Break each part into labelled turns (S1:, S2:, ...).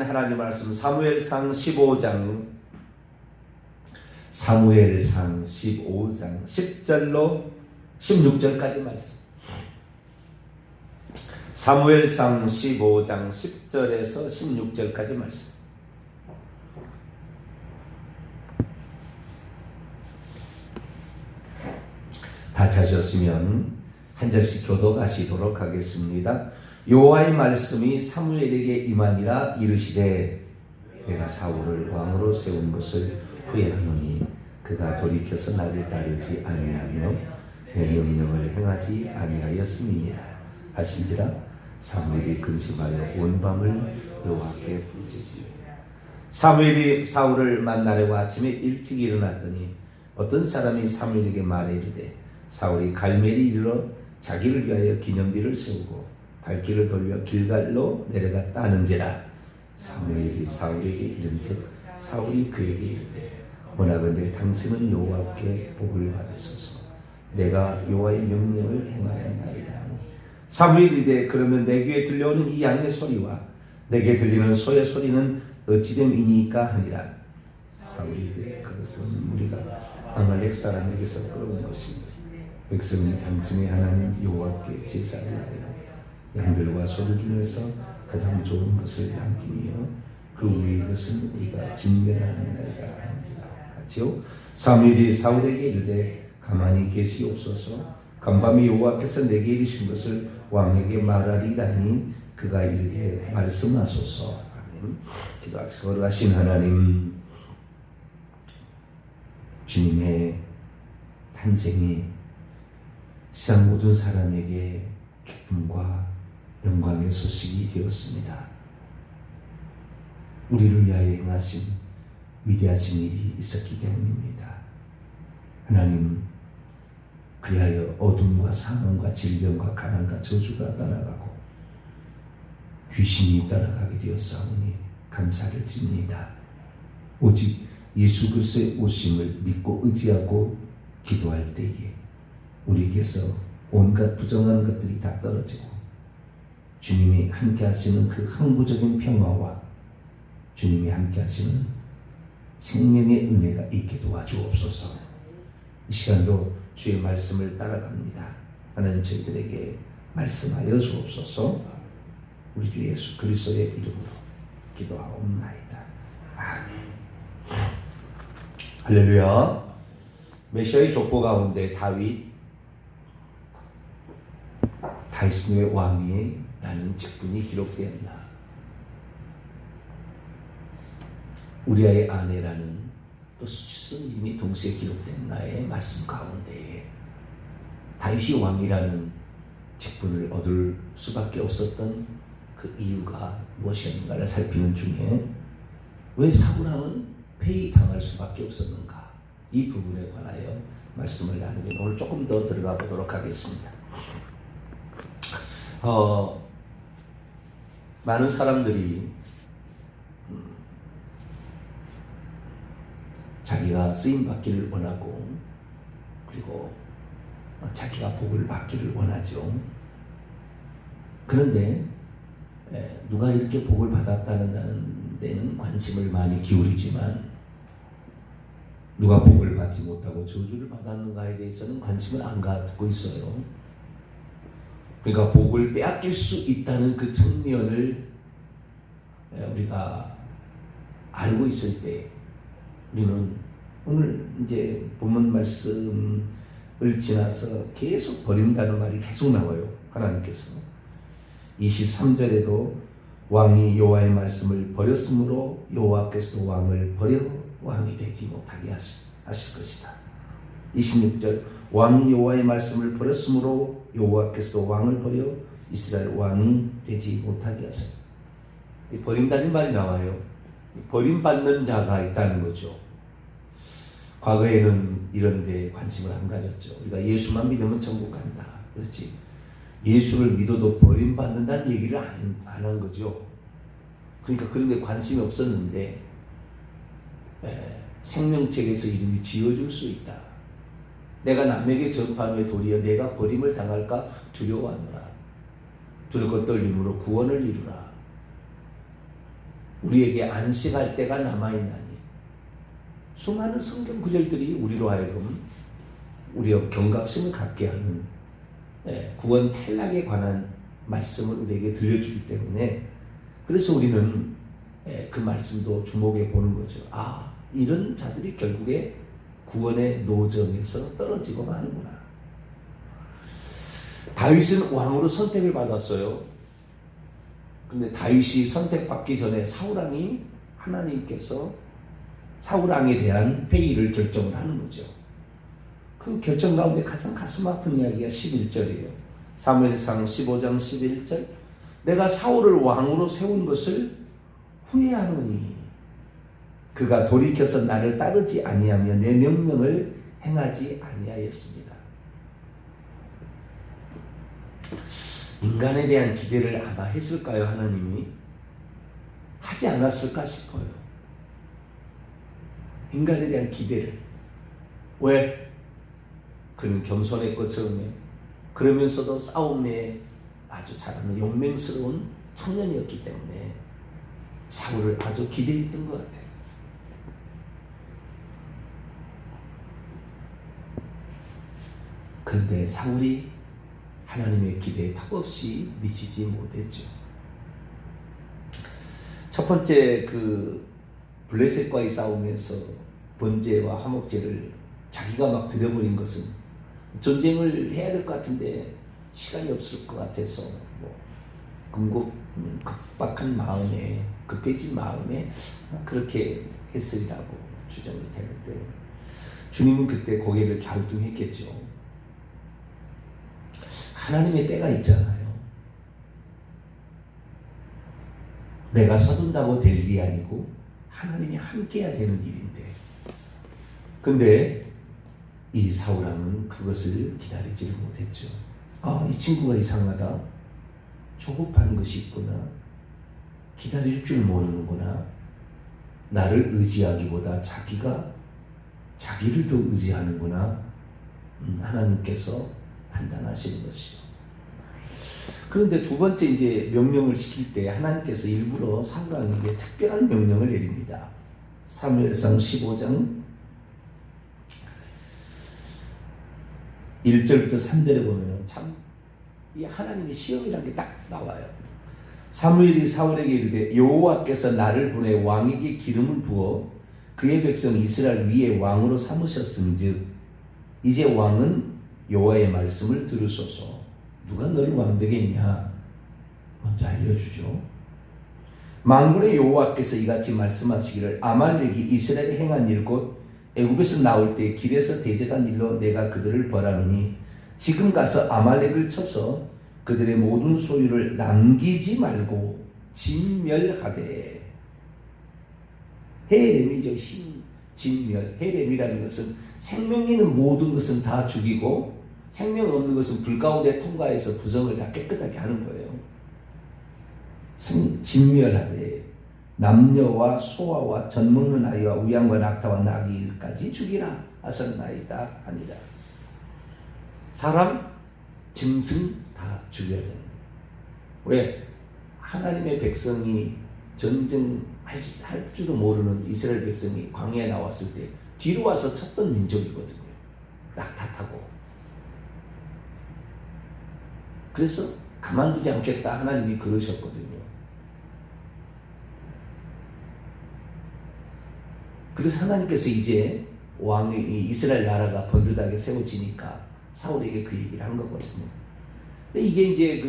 S1: 하나님 말씀 사무엘상 15장 10절로 16절까지 말씀. 사무엘상 15장 10절에서 16절까지 말씀. 다 찾으셨으면 한 절씩 교독하시도록 하겠습니다. 여호와의 말씀이 사무엘에게 임하니라. 이르시되 내가 사울을 왕으로 세운 것을 후회하노니 그가 돌이켜서 나를 따르지 아니하며 내 명령을 행하지 아니하였음이니라 하신지라. 사무엘이 근심하여 온 밤을 여호와께 부르짖으며 사무엘이 사울을 만나려고 아침에 일찍 일어났더니 어떤 사람이 사무엘에게 말해 이르되 사울이 갈멜이 이르러 자기를 위하여 기념비를 세우고 발길을 돌려 길갈로 내려갔다 하는지라. 사무엘이 사울에게 이른즉 사울이 그에게 이르되 원하건대 당신은 여호와께 복을 받으소서. 내가 여호와의 명령을 행하였나이다. 사무엘이 이르되 그러면 내 귀에 들려오는 이 양의 소리와 내게 들리는 소의 소리는 어찌됨이니까 하니라. 사울이 이르되 그것은 우리가 아말렉 사람에게서 끌어온 것입니다. 백성이 당신의 하나님 여호와께 제사를 하여 양들과 소들 중에서 가장 좋은 것을 남기며 그 위의 것은 우리가 진멸하는나이다 하는지라. 같이요. 사무엘이 사울에게 이르되 가만히 계시옵소서. 간밤에 여호와께서 내게 이르신 것을 왕에게 말하리다니 그가 이르되 말씀하소서. 아멘. 기도하겠습니다. 거룩하신 하나님, 주님의 탄생이 세상 모든 사람에게 기쁨과 영광의 소식이 되었습니다. 우리를 위하여 행하신 위대하신 일이 있었기 때문입니다. 하나님, 그리하여 어둠과 사망과 질병과 가난과 저주가 떠나가고 귀신이 떠나가게 되었사오니 감사를 드립니다. 오직 예수 그리스도의 오심을 믿고 의지하고 기도할 때에 우리에게서 온갖 부정한 것들이 다 떨어지고 주님이 함께 하시는 그 항구적인 평화와 주님이 함께 하시는 생명의 은혜가 있게 도와주옵소서. 이 시간도 주의 말씀을 따라갑니다. 하나님, 저희들에게 말씀하여 주옵소서. 우리 주 예수 그리스도의 이름으로 기도하옵나이다. 아멘. 할렐루야. 메시아의 족보 가운데 다윗의 왕이라는 직분이 기록되었나. 우리아의 아내라는 또 수치스러운 이름이 동시에 기록됐나의 말씀 가운데 다윗이 왕이라는 직분을 얻을 수밖에 없었던 그 이유가 무엇이었는가를 살피는 중에 왜 사울왕은 폐위당할 수밖에 없었는가, 이 부분에 관하여 말씀을 나누고 오늘 조금 더 들어가 보도록 하겠습니다. 많은 사람들이 자기가 쓰임받기를 원하고 그리고 자기가 복을 받기를 원하죠. 그런데 누가 이렇게 복을 받았다는 데는 관심을 많이 기울이지만 누가 복을 받지 못하고 저주를 받았는가에 대해서는 관심을 안 갖고 있어요. 그러니까 복을 빼앗길 수 있다는 그 측면을 우리가 알고 있을 때 우리는 오늘 이제 본문 말씀을 지나서 계속 버린다는 말이 계속 나와요. 하나님께서 23절에도 왕이 여호와의 말씀을 버렸으므로 여호와께서도 왕을 버려 왕이 되지 못하게 하실 것이다. 26절 왕이 여호와의 말씀을 버렸으므로 여호와께서도 왕을 버려 이스라엘 왕이 되지 못하게 하세요. 버린다는 말이 나와요. 버림받는 자가 있다는 거죠. 과거에는 이런 데 관심을 안 가졌죠. 우리가 예수만 믿으면 천국 간다. 그렇지. 예수를 믿어도 버림받는다는 얘기를 안 한 거죠. 그러니까 그런 데 관심이 없었는데 생명책에서 이름이 지어줄 수 있다. 내가 남에게 전파한 후에 도리어 내가 버림을 당할까 두려워하노라. 두렵고 떨림으로 구원을 이루라. 우리에게 안식할 때가 남아있나니. 수많은 성경 구절들이 우리로 하여금 우리의 경각심을 갖게 하는 구원 탈락에 관한 말씀을 우리에게 들려주기 때문에, 그래서 우리는 그 말씀도 주목해 보는 거죠. 아, 이런 자들이 결국에 구원의 노정에서 떨어지고 마는구나. 다윗은 왕으로 선택을 받았어요. 근데 다윗이 선택받기 전에 사울왕이, 하나님께서 사울왕에 대한 회의를 결정을 하는 거죠. 그 결정 가운데 가장 가슴 아픈 이야기가 11절이에요. 사무엘상 15장 11절. 내가 사울을 왕으로 세운 것을 후회하노니 그가 돌이켜서 나를 따르지 아니하며 내 명령을 행하지 아니하였습니다. 인간에 대한 기대를 아마 했을까요? 하나님이 하지 않았을까 싶어요. 인간에 대한 기대를. 왜? 그는 겸손했고 처음에, 그러면서도 싸움에 아주 잘하는 용맹스러운 청년이었기 때문에 사울을 아주 기대했던 것 같아요. 그런데 사울이 하나님의 기대에 턱없이 미치지 못했죠. 첫 번째 그 블레셋과의 싸움에서 번제와 화목제를 자기가 막 드려버린 것은, 전쟁을 해야 될 것 같은데 시간이 없을 것 같아서 급박한 마음에, 급해진 마음에 그렇게 했으리라고 추정이 되는데, 주님은 그때 고개를 갸우뚱했겠죠. 하나님의 때가 있잖아요. 내가 서둔다고 될 일이 아니고 하나님이 함께해야 되는 일인데, 근데 이 사울왕은 그것을 기다리지를 못했죠. 아, 이 친구가 이상하다. 조급한 것이 있구나. 기다릴 줄 모르는구나. 나를 의지하기보다 자기를 더 의지하는구나. 하나님께서 판단하시는 것이죠. 그런데 두 번째 이제 명령을 시킬 때 하나님께서 일부러 사울왕에게 특별한 명령을 내립니다. 사무엘상 15장 1절부터 3절에 보면 참 이 하나님의 시험이라는 게 딱 나와요. 사무엘이 사울에게 이르되 여호와께서 나를 보내 왕에게 기름을 부어 그의 백성 이스라엘 위에 왕으로 삼으셨은즉 이제 왕은 여호와의 말씀을 들으소서. 누가 너를 왕 되겠냐? 먼저 알려주죠. 만군의 여호와께서 이같이 말씀하시기를 아말렉이 이스라엘에 행한 일 곧 애굽에서 나올 때 길에서 대적한 일로 내가 그들을 벌하노니 지금 가서 아말렉을 쳐서 그들의 모든 소유를 남기지 말고 진멸하되. 헤렘이죠. 진멸. 헤렘이라는 것은 생명 있는 모든 것은 다 죽이고 생명 없는 것은 불 가운데 통과해서 부정을 다 깨끗하게 하는 거예요. 진멸하되 남녀와 소아와 젖먹는 아이와 우양과 낙타와 나귀까지 죽이라 하셨나이다 아니라. 사람, 짐승 다 죽여야 되는 거예요. 왜? 하나님의 백성이 전쟁할 줄도 모르는 이스라엘 백성이 광야에 나왔을 때 뒤로 와서 쳤던 민족이거든요. 낙타 타고. 그래서 가만두지 않겠다 하나님이 그러셨거든요. 그래서 하나님께서 이제 왕이 이스라엘 나라가 번듯하게 세워지니까 사울에게 그 얘기를 한 거거든요. 근데 이게 이제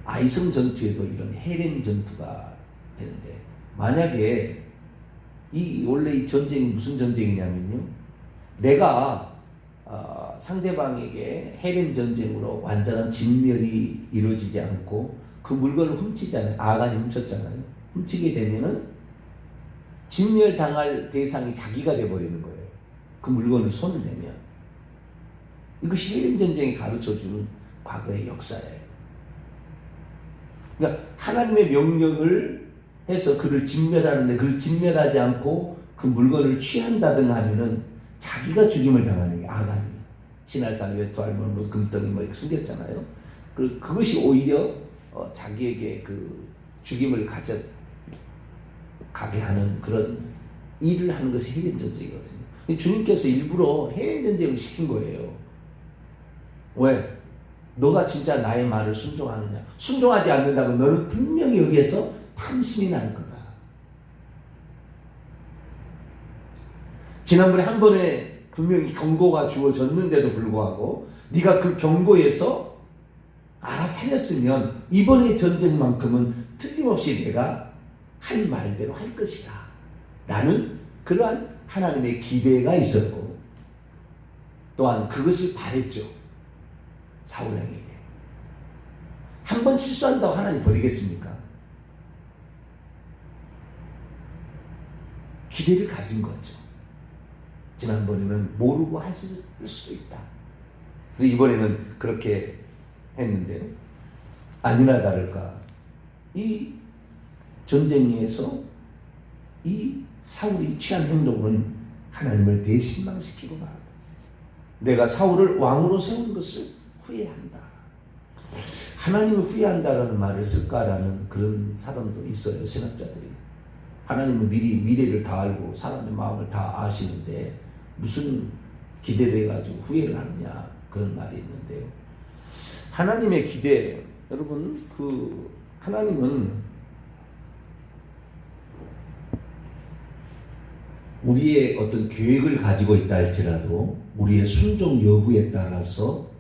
S1: 아이성 전투에도 이런 헤렘 전투가 되는데, 만약에 원래 이 전쟁이 무슨 전쟁이냐면요, 내가 상대방에게 헤렘 전쟁으로 완전한 진멸이 이루어지지 않고 그 물건을 훔치잖아요. 아간이 훔쳤잖아요. 훔치게 되면은 진멸당할 대상이 자기가 돼버리는 거예요. 그 물건을 손을 대면. 이것이 헤렘 전쟁이 가르쳐준 과거의 역사예요. 그러니까 하나님의 명령을 해서 그를 진멸하는데 그를 진멸하지 않고 그 물건을 취한다든가 하면은 자기가 죽임을 당하는 게 아간이. 신할산 외투 알면 금덩이 뭐 이렇게 숨겼잖아요. 그것이 오히려 자기에게 그 죽임을 가게 하는 그런 일을 하는 것이 해외 전쟁이거든요. 주님께서 일부러 해외 전쟁을 시킨 거예요. 왜? 너가 진짜 나의 말을 순종하느냐? 순종하지 않는다고 너는 분명히 여기에서 탐심이 날 거다. 지난번에 한 번에 분명히 경고가 주어졌는데도 불구하고 네가 그 경고에서 알아차렸으면 이번의 전쟁만큼은 틀림없이 내가 할 말대로 할 것이다 라는 그러한 하나님의 기대가 있었고, 또한 그것을 바랬죠. 사울 왕에게. 한 번 실수한다고 하나님 버리겠습니까? 기대를 가진 거죠. 지난번에는 모르고 했을 수도 있다. 근데 이번에는 그렇게 했는데, 아니나 다를까 이 전쟁에서 이 사울이 취한 행동은 하나님을 대신망시키고 말한다. 내가 사울을 왕으로 세운 것을 후회한다. 하나님을 후회한다라는 말을 쓸까라는 그런 사람도 있어요. 신학자들이. 하나님은 미리 미래를 다 알고 사람의 마음을 다 아시는데 무슨 기대를 해가지고 후회를 하느냐, 그런 말이 있는데요. 하나님의 기대, 여러분, 하나님은 우리의 어떤 계획을 가지고 있다 할지라도 우리의 순종 여부에 따라서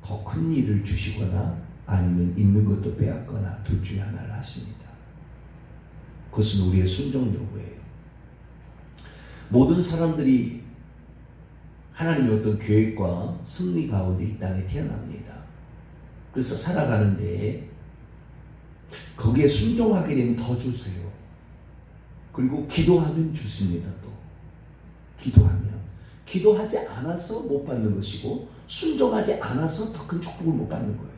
S1: 더 큰 일을 주시거나 아니면 있는 것도 빼앗거나 둘 중에 하나를 하십니다. 그것은 우리의 순종 여부예요. 모든 사람들이 하나님의 어떤 계획과 승리 가운데 이 땅에 태어납니다. 그래서 살아가는데 거기에 순종하게 되면 더 주세요. 그리고 기도하면 주십니다. 또 기도하지 않아서 못 받는 것이고 순종하지 않아서 더 큰 축복을 못 받는 거예요.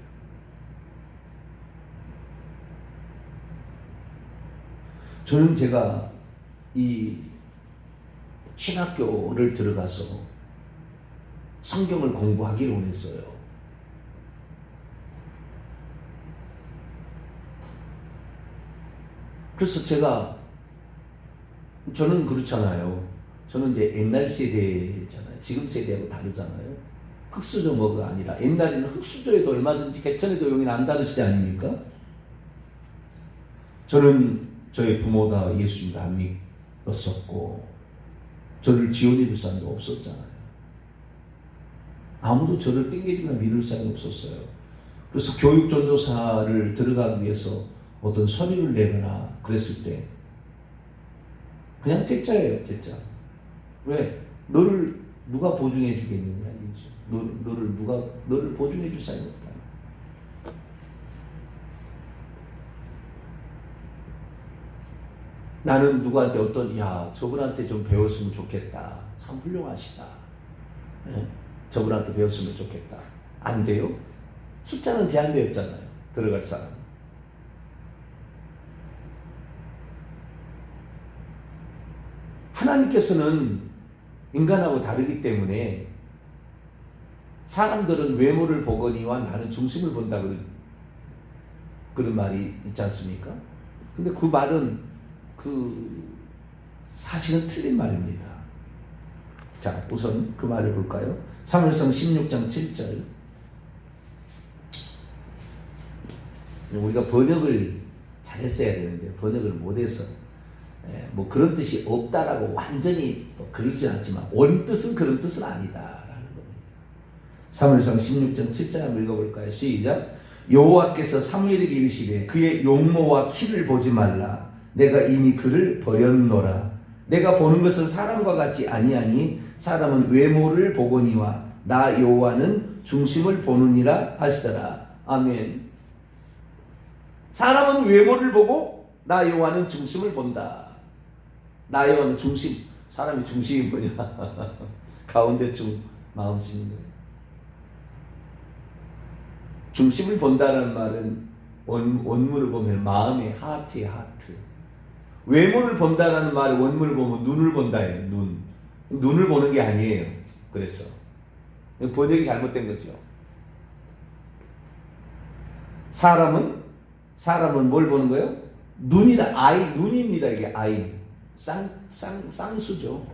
S1: 저는 제가 이 신학교를 들어가서 성경을 공부하기를 원했어요. 그래서 저는 그렇잖아요. 저는 이제 옛날 세대잖아요. 지금 세대하고 다르잖아요. 흑수저뭐가 아니라 옛날에는 흑수저에도 얼마든지 개천에도 용이 난다는 시대 아닙니까? 저는 저희 부모가 예수님도 안 믿었었고 저를 지원해 줄 사람도 없었잖아요. 아무도 저를 땡겨주거나 믿을 사람이 없었어요. 그래서 교육 전도사를 들어가기 위해서 어떤 서류를 내거나 그랬을 때 그냥 퇴짜예요, 퇴짜. 왜? 너를 누가 보증해 주겠느냐 이거죠. 너를 보증해 줄 사람이 없다. 나는 누구한테 저분한테 좀 배웠으면 좋겠다. 참 훌륭하시다. 네? 저분한테 배웠으면 좋겠다. 안 돼요? 숫자는 제한되었잖아요. 들어갈 사람. 하나님께서는 인간하고 다르기 때문에 사람들은 외모를 보거니와 나는 중심을 본다 그런 말이 있지 않습니까? 근데 그 말은 사실은 틀린 말입니다. 자, 우선 그 말을 볼까요? 사무엘상 16장 7절. 우리가 번역을 잘했어야 되는데 번역을 못해서 뭐 그런 뜻이 없다라고 완전히 그러지 않지만 원뜻은 그런 뜻은 아니다라는 겁니다. 사무엘상 16장 7절 한번 읽어볼까요? 시작. 여호와께서 사무엘에게 이르시되 그의 용모와 키를 보지 말라. 내가 이미 그를 버렸노라. 내가 보는 것은 사람과 같지 아니하니 사람은 외모를 보거니와 나 여호와는 중심을 보느니라 하시더라. 아멘. 사람은 외모를 보고 나 여호와는 중심을 본다. 나 여호와는 중심. 사람이 중심이 뭐냐? 가운데쯤 마음심인 거예요. 중심을 본다는 말은 원문을 보면 마음의 하트의 하트. 외모를 본다는 말의 원문을 보면 눈을 본다예요. 눈을 보는 게 아니에요. 그래서 번역이 잘못된 거죠. 사람은 뭘 보는 거예요? 눈입니다. 이게 아이. 쌍수죠.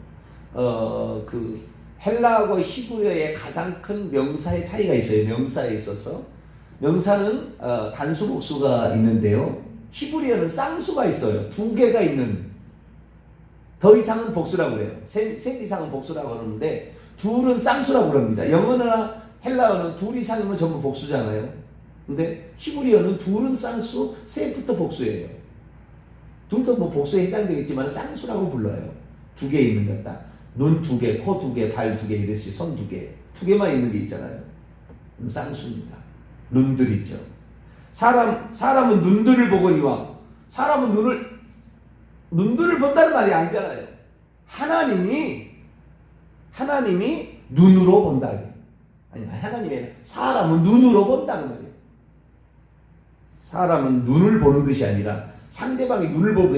S1: 그 헬라어와 히브리어의 가장 큰 명사의 차이가 있어요. 명사에 있어서. 명사는 단수 복수가 있는데요. 히브리어는 쌍수가 있어요. 두 개가 있는. 더 이상은 복수라고 그래요. 셋 이상은 복수라고 그러는데 둘은 쌍수라고 그럽니다. 영어나 헬라어는 둘 이상이면 전부 복수잖아요. 근데 히브리어는 둘은 쌍수, 셋부터 복수예요. 둘도 뭐 복수에 해당되겠지만 쌍수라고 불러요. 두 개 있는 것 딱. 눈 두 개, 코 두 개, 발 두 개, 이랬지. 손 두 개. 두 개만 있는 게 있잖아요. 쌍수입니다. 눈들 있죠. 사람은 눈들을 보거니와, 사람은 눈들을 본다는 말이 아니잖아요. 하나님이 눈으로 본다. 아니, 하나님의 사람은 눈으로 본다는 말이에요. 사람은 눈을 보는 것이 아니라 상대방의 눈을 보고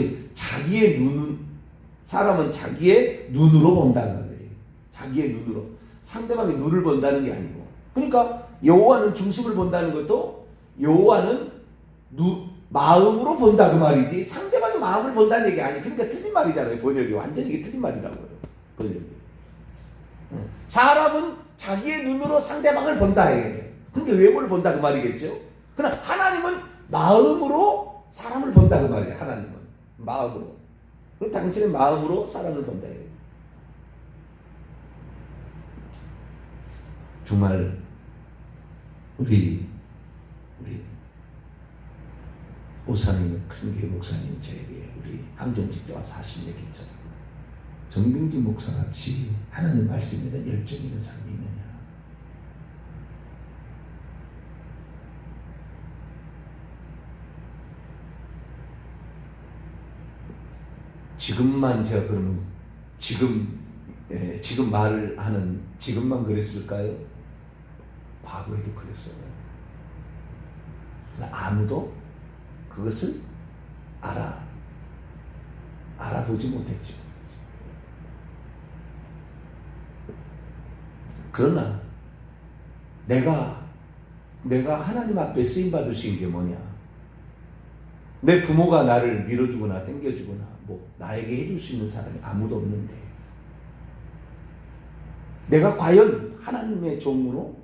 S1: 사람은 자기의 눈으로 본다는 거예요. 자기의 눈으로. 상대방의 눈을 본다는 게 아니고. 그러니까 여호와는 중심을 본다는 것도 여호와는 마음으로 본다 그 말이지 상대방의 마음을 본다는 얘기 아니에요. 그러니까 틀린 말이잖아요. 번역이. 완전히 이게 틀린 말이라고요. 번역이. 사람은 자기의 눈으로 상대방을 본다 이거예요. 그러니까 외모를 본다 그 말이겠죠. 그러나 하나님은 마음으로 사람을 본다 그 말이에요. 하나님은 마음으로. 그럼 당신의 마음으로 사람을 본다 이거예요. 정말 우리 오산이는 큰교회 목사님 저에게 우리 항전직 때 와서 하신 얘기 있잖아요. 정병진 목사같이 하나님 말씀에 대한 열정 있는 사람이 있느냐. 지금만 제가 그러면 지금 말을 하는 지금만 그랬을까요? 과거에도 그랬어요. 아무도 그것을 알아보지 못했죠. 그러나 내가 하나님 앞에 쓰임받을 수 있는 게 뭐냐? 내 부모가 나를 밀어주거나 땡겨주거나 뭐 나에게 해줄 수 있는 사람이 아무도 없는데 내가 과연 하나님의 종으로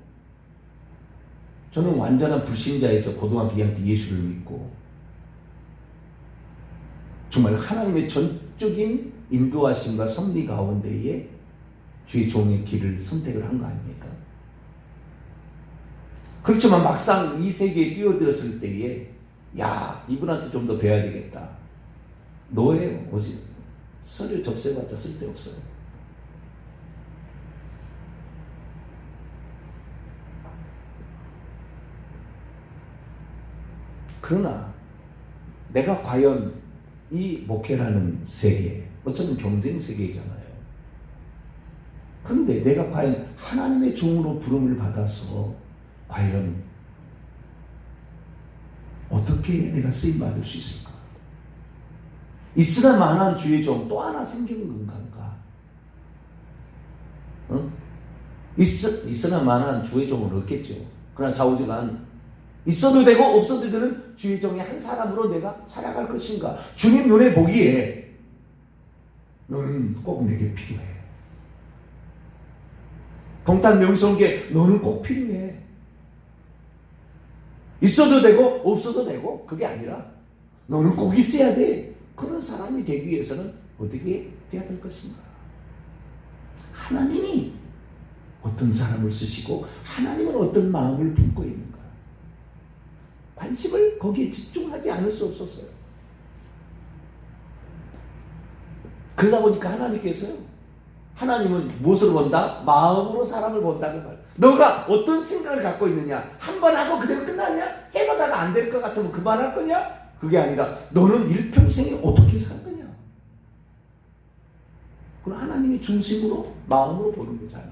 S1: 저는 완전한 불신자에서 고등학교 2학년 때 예수를 믿고 정말 하나님의 전적인 인도하심과 섭리 가운데에 주의 종의 길을 선택을 한 거 아닙니까? 그렇지만 막상 이 세계에 뛰어들었을 때에 야 이분한테 좀 더 배워야 되겠다. 노예요. 오직 서류 접수해봤자 쓸데없어요. 그러나 내가 과연 이 목회라는 세계, 어쩌면 경쟁 세계잖아요. 그런데 내가 과연 하나님의 종으로 부름을 받아서 과연 어떻게 내가 쓰임받을 수 있을까? 있으나 마나한 주의 종 또 하나 생기는 건가? 어? 있으나 마나한 주의 종은 없겠죠. 그러나 좌우지간 있어도 되고 없어도 되는 주의 종의 한 사람으로 내가 살아갈 것인가? 주님 눈에 보기에 너는 꼭 내게 필요해. 동탄 명성계 너는 꼭 필요해. 있어도 되고 없어도 되고 그게 아니라 너는 꼭 있어야 돼. 그런 사람이 되기 위해서는 어떻게 돼야 될 것인가? 하나님이 어떤 사람을 쓰시고 하나님은 어떤 마음을 품고 있는가? 관심을 거기에 집중하지 않을 수 없었어요. 그러다 보니까 하나님은 무엇으로 본다? 마음으로 사람을 본다는 말. 너가 어떤 생각을 갖고 있느냐? 한 번 하고 그대로 끝나냐? 해보다가 안 될 것 같으면 그만할 거냐? 그게 아니라 너는 일평생에 어떻게 살 거냐? 그건 하나님이 중심으로 마음으로 보는 거잖아.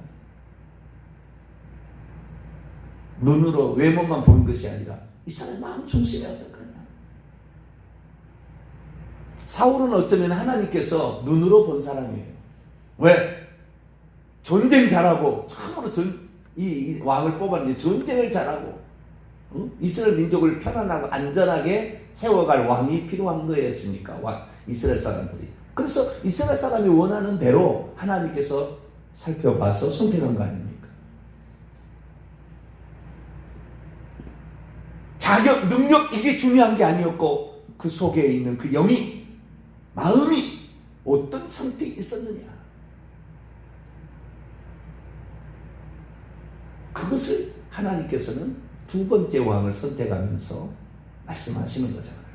S1: 눈으로 외모만 보는 것이 아니라 이 사람의 마음 중심이 어떨 거냐? 사울은 어쩌면 하나님께서 눈으로 본 사람이에요. 왜? 전쟁 잘하고 처음으로 이 왕을 뽑았는데 전쟁을 잘하고 이스라엘 민족을 편안하고 안전하게 세워갈 왕이 필요한 거였으니까 이스라엘 사람들이. 그래서 이스라엘 사람이 원하는 대로 하나님께서 살펴봐서 선택한 거 아닙니까? 자격, 능력 이게 중요한 게 아니었고 그 속에 있는 그 영이, 마음이 어떤 선택이 있었느냐, 그것을 하나님께서는 두 번째 왕을 선택하면서 말씀하시는 거잖아요.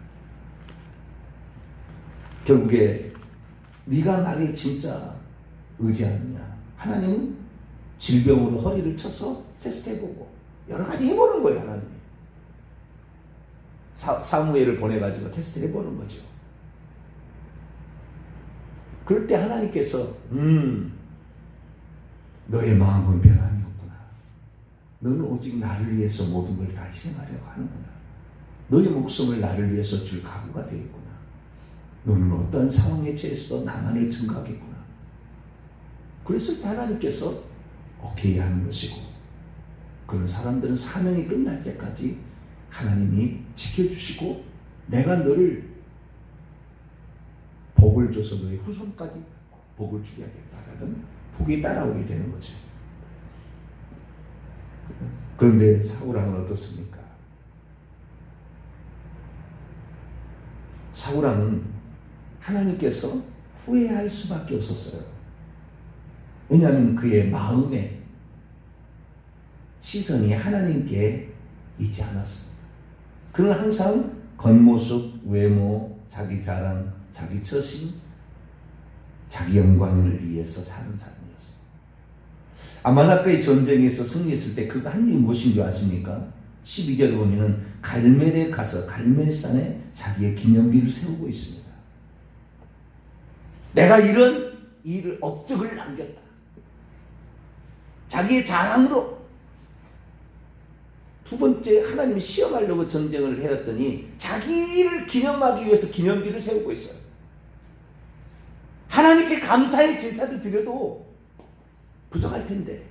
S1: 결국에 네가 나를 진짜 의지하느냐, 하나님은 질병으로 허리를 쳐서 테스트해보고 여러 가지 해보는 거예요. 하나님이 사무엘을 보내가지고 테스트해보는 거죠. 그럴 때 하나님께서 너의 마음은 변함이 없구나. 너는 오직 나를 위해서 모든 걸 다 희생하려고 하는구나. 너의 목숨을 나를 위해서 줄 각오가 되겠구나. 너는 어떠한 상황에 처해서도 나만을 증거하겠구나. 그랬을 때 하나님께서 오케이 하는 것이고, 그런 사람들은 사명이 끝날 때까지 하나님이 지켜주시고 내가 너를 복을 줘서 너의 후손까지 복을 주게 하겠다라는 복이 따라오게 되는 거죠. 그런데 사울왕은 어떻습니까? 사울왕은 하나님께서 후회할 수밖에 없었어요. 왜냐하면 그의 마음에 시선이 하나님께 있지 않았습니다. 그는 항상 겉모습, 외모, 자기 자랑, 자기 처신, 자기 영광을 위해서 사는 사람이었어요. 아말렉과의 전쟁에서 승리했을 때 그가 한 일이 무엇인 줄 아십니까? 12절에 보면은 갈멜에 가서 갈멜산에 자기의 기념비를 세우고 있습니다. 내가 이런 일을 업적을 남겼다. 자기의 자랑으로. 두 번째, 하나님이 시험하려고 전쟁을 해왔더니 자기를 기념하기 위해서 기념비를 세우고 있어요. 하나님께 감사의 제사를 드려도 부족할 텐데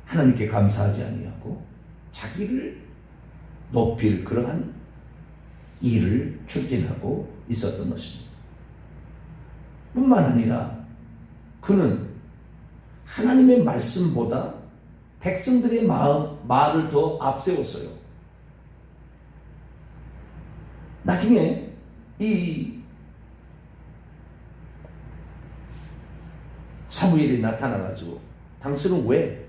S1: 하나님께 감사하지 아니하고 자기를 높일 그러한 일을 추진하고 있었던 것입니다. 뿐만 아니라 그는 하나님의 말씀보다 백성들의 말을 더 앞세웠어요. 나중에 이 사무엘이 나타나가지고 당신은 왜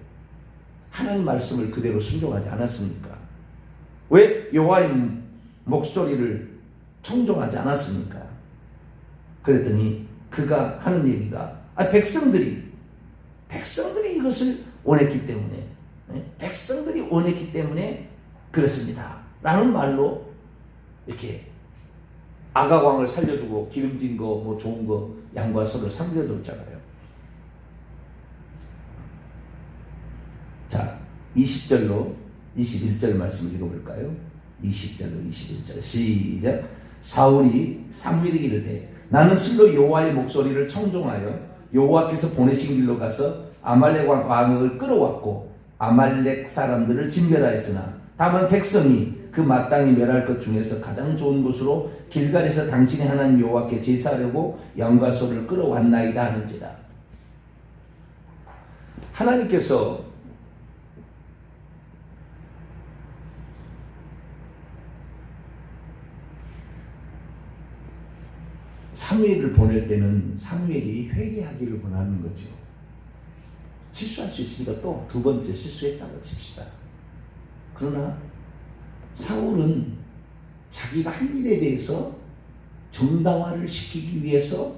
S1: 하나님 말씀을 그대로 순종하지 않았습니까? 왜 여호와의 목소리를 청종하지 않았습니까? 그랬더니 그가 하는 얘기가 백성들이 이것을 원했기 때문에, 백성들이 원했기 때문에 그렇습니다 라는 말로 이렇게 아가왕을 살려주고 기름진 거 뭐 좋은 거 양과 소를 삼겨줬잖아요. 자, 20절로 21절 말씀 읽어볼까요? 20절로 21절 시작. 사울이 사무엘에게 이르되 나는 실로 여호와의 목소리를 청종하여 여호와께서 보내신 길로 가서 아말렉 왕을 끌어왔고 아말렉 사람들을 진멸하였으나 다만 백성이 그 마땅히 멸할 것 중에서 가장 좋은 곳으로 길갈에서 당신의 하나님 여호와께 제사하려고 양과 소를 끌어왔나이다 하는지라. 하나님께서 사무엘을 보낼 때는 사무엘이 회개하기를 원하는 거죠. 실수할 수 있으니까 또 두 번째 실수했다고 칩시다. 그러나 사울은 자기가 한 일에 대해서 정당화를 시키기 위해서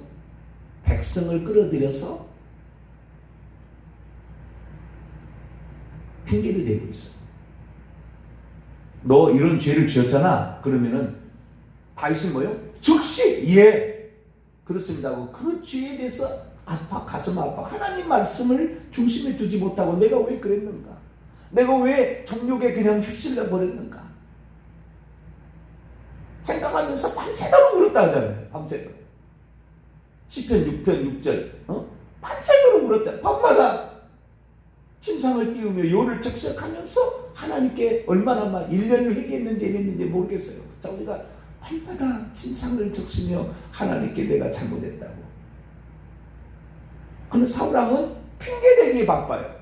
S1: 백성을 끌어들여서 핑계를 대고 있어요. 너 이런 죄를 지었잖아. 그러면은 다윗은 뭐요? 즉시 예 그렇습니다 하고 그 죄에 대해서 가슴 아파. 하나님 말씀을 중심에 두지 못하고 내가 왜 그랬는가? 내가 왜 정욕에 그냥 휩쓸려 버렸는가? 생각하면서 밤새도록 울었다 하잖아요. 밤새도록. 시편 6편 6절 밤새도록 울었잖아요. 밤마다 침상을 띄우며 요를 적적하면서 하나님께 얼마나 막 1년을 회개했는지 했는지 모르겠어요. 자, 우리가 얼마나 침상을 적시며 하나님께 내가 잘못했다고. 그런데 사울왕은 핑계대기에 바빠요.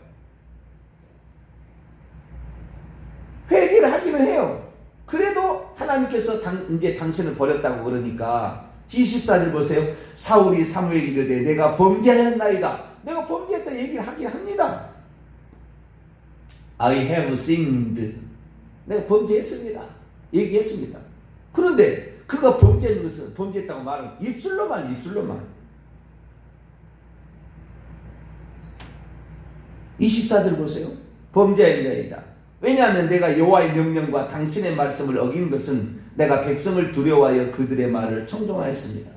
S1: 회개를 하기는 해요. 그래도 하나님께서 이제 당신을 버렸다고 그러니까 24절 보세요. 사울이 사무엘에게 이르되 내가 범죄하였나이다. 내가 범죄했다 얘기를 하긴 합니다. I have sinned. 내가 범죄했습니다. 얘기했습니다. 그런데 그가 범죄한 것은 범죄했다고 말은 입술로만. 24절 보세요. 범죄하였나이다. 왜냐하면 내가 여호와의 명령과 당신의 말씀을 어긴 것은 내가 백성을 두려워하여 그들의 말을 청종하였습니다.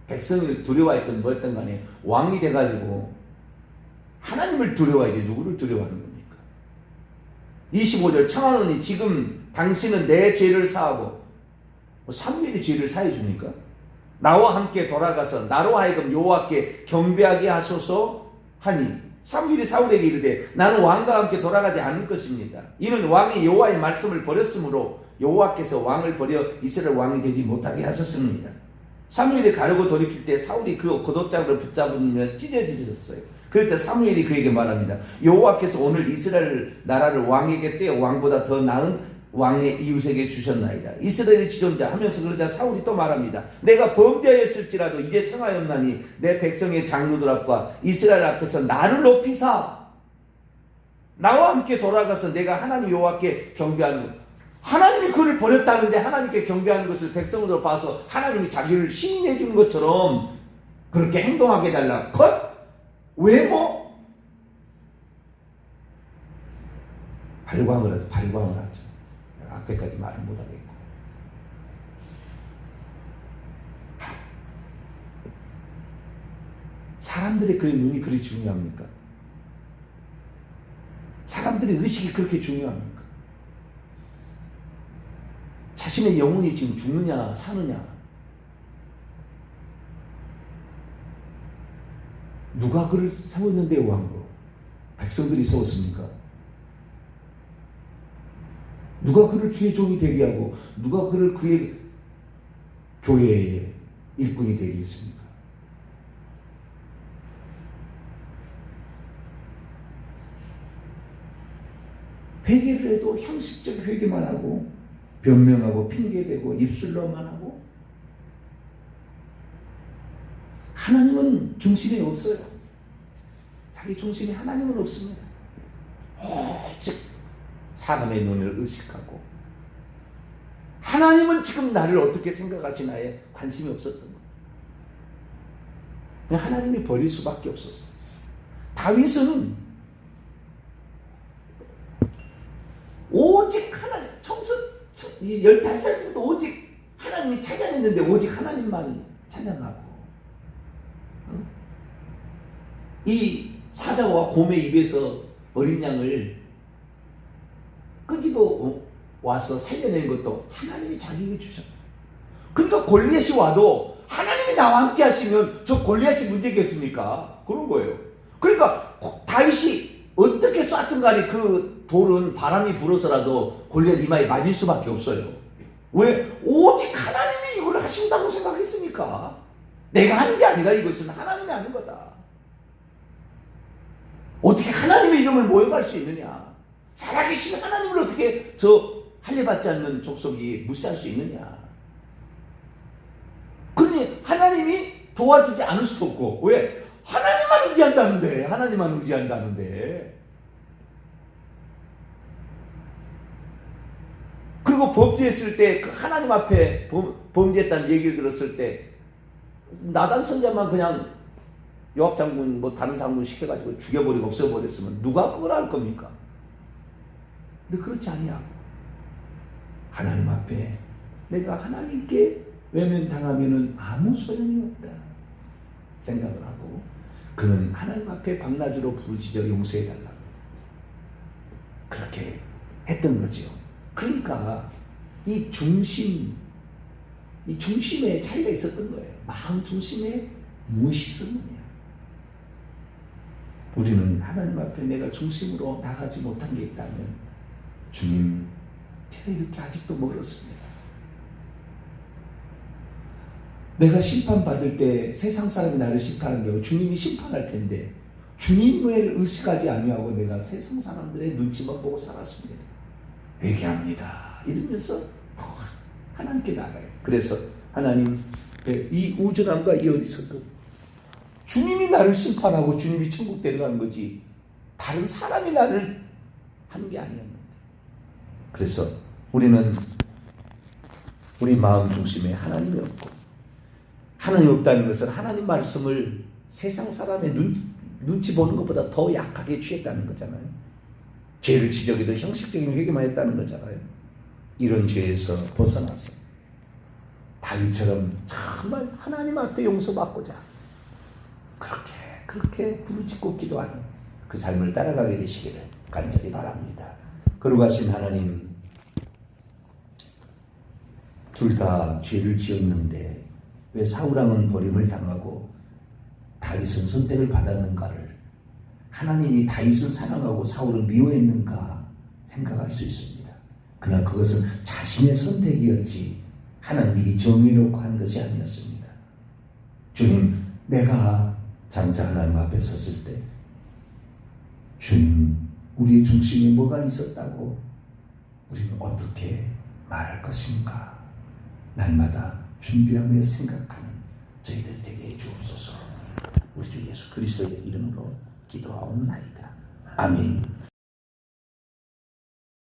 S1: 백성을 두려워했던 뭐였던 간에 왕이 돼가지고 하나님을 두려워하지 누구를 두려워하는 겁니까? 25절 청하노니 지금 당신은 내 죄를 사하고 사무엘이 죄를 사해 줍니까? 나와 함께 돌아가서 나로 하여금 여호와께 경배하게 하소서 하니 사무엘이 사울에게 이르되 나는 왕과 함께 돌아가지 않을 것입니다. 이는 왕이 여호와의 말씀을 버렸으므로 여호와께서 왕을 버려 이스라엘 왕이 되지 못하게 하셨습니다. 사무엘이 가려고 돌이킬 때 사울이 그 겉옷장을 붙잡으며 찢어지셨어요. 그럴 때 사무엘이 그에게 말합니다. 여호와께서 오늘 이스라엘 나라를 왕에게 떼어 왕보다 더 나은 왕의 이웃에게 주셨나이다. 이스라엘의 지존자 하면서 그러자 사울이 또 말합니다. 내가 범죄하였을지라도 이제 청하였나니 내 백성의 장로들 앞과 이스라엘 앞에서 나를 높이사 나와 함께 돌아가서 내가 하나님 여호와께 경배하는 것. 하나님이 그를 버렸다는데 하나님께 경배하는 것을 백성으로 봐서 하나님이 자기를 시인해 주는 것처럼 그렇게 행동하게 해달라. 외모? 발광을 하죠. 앞에까지 말을 못하겠고. 사람들의 그 눈이 그리 중요합니까? 사람들의 의식이 그렇게 중요합니까? 자신의 영혼이 지금 죽느냐 사느냐, 누가 그를 세웠는데 왕으로? 백성들이 세웠습니까? 누가 그를 주의 종이 되게 하고 누가 그를 그의 교회의 일꾼이 되게 했습니까? 회개를 해도 형식적 회개만 하고 변명하고 핑계대고 입술로만 하고 하나님은 중심이 없어요. 자기 중심이 하나님은 없습니다. 오직 사람의 눈을 의식하고 하나님은 지금 나를 어떻게 생각하시나에 관심이 없었던 거예요. 하나님이 버릴 수밖에 없었어요. 다윗은 오직 하나님, 15살 때부터 오직 하나님이 찬양했는데 오직 하나님만 찬양하고 이 사자와 곰의 입에서 어린 양을 끄집어 와서 살려낸 것도 하나님이 자기에게 주셨다. 그러니까 골리앗이 와도 하나님이 나와 함께 하시면 저 골리앗이 문제겠습니까? 그런 거예요. 그러니까 다윗이 어떻게 쐈든 간에 그 돌은 바람이 불어서라도 골리앗 이마에 맞을 수밖에 없어요. 왜? 오직 하나님이 이걸 하신다고 생각했으니까. 내가 하는 게 아니라 이것은 하나님이 하는 거다. 어떻게 하나님의 이름을 모욕할 수 있느냐? 살아계신 하나님을 어떻게 저 할례받지 않는 족속이 무시할 수 있느냐? 그러니 하나님이 도와주지 않을 수도 없고. 왜? 하나님만 의지한다는데. 하나님만 의지한다는데. 그리고 범죄했을 때 그 하나님 앞에 범죄했다는 얘기를 들었을 때 나단 선자만 그냥 요압 장군 뭐 다른 장군 시켜가지고 죽여버리고 없애버렸으면 누가 그걸 할 겁니까? 근데 그렇지 아니하고 하나님 앞에 내가 하나님께 외면당하면은 아무 소용이 없다 생각을 하고 그는 하나님 앞에 밤낮으로 부르짖어 용서해달라고 그렇게 했던 거죠. 그러니까 이 중심에 차이가 있었던 거예요. 마음 중심에 무엇이 있었느냐. 우리는 하나님 앞에 내가 중심으로 나가지 못한 게 있다면, 주님, 제가 이렇게 아직도 멀었습니다. 내가 심판받을 때 세상 사람이 나를 심판하는 게 아니고 주님이 심판할 텐데, 주님을 의식하지 아니하고 내가 세상 사람들의 눈치만 보고 살았습니다. 회개합니다 이러면서 하나님께 나가요. 그래서 하나님, 이 우준함과 이 어리석음, 주님이 나를 심판하고 주님이 천국 데려가는 거지 다른 사람이 나를 하는 게 아니었는데. 그래서 우리는 우리 마음 중심에 하나님이 없고, 하나님 없다는 것은 하나님 말씀을 세상 사람의 눈치 보는 것보다 더 약하게 취했다는 거잖아요. 죄를 지적해도 형식적인 회개만 했다는 거잖아요. 이런 죄에서 벗어나서 다윗처럼 정말 하나님 앞에 용서받고자 그렇게 부르짖고 기도하는 그 삶을 따라가게 되시기를 간절히 바랍니다. 거룩하신 하나님, 둘 다 죄를 지었는데 왜 사울왕은 버림을 당하고 다윗은 선택을 받았는가를, 하나님이 다윗은 사랑하고 사울은 미워했는가 생각할 수 있습니다. 그러나 그것은 자신의 선택이었지 하나님이 정해놓고 한 것이 아니었습니다. 주님, 내가 장차 하나님 앞에 섰을 때 주님, 우리의 중심에 뭐가 있었다고 우리는 어떻게 말할 것인가, 날마다 준비하며 생각하는 저희들 되게 해주옵소서. 우리 주 예수 그리스도의 이름으로 기도하옵나이다. 아멘.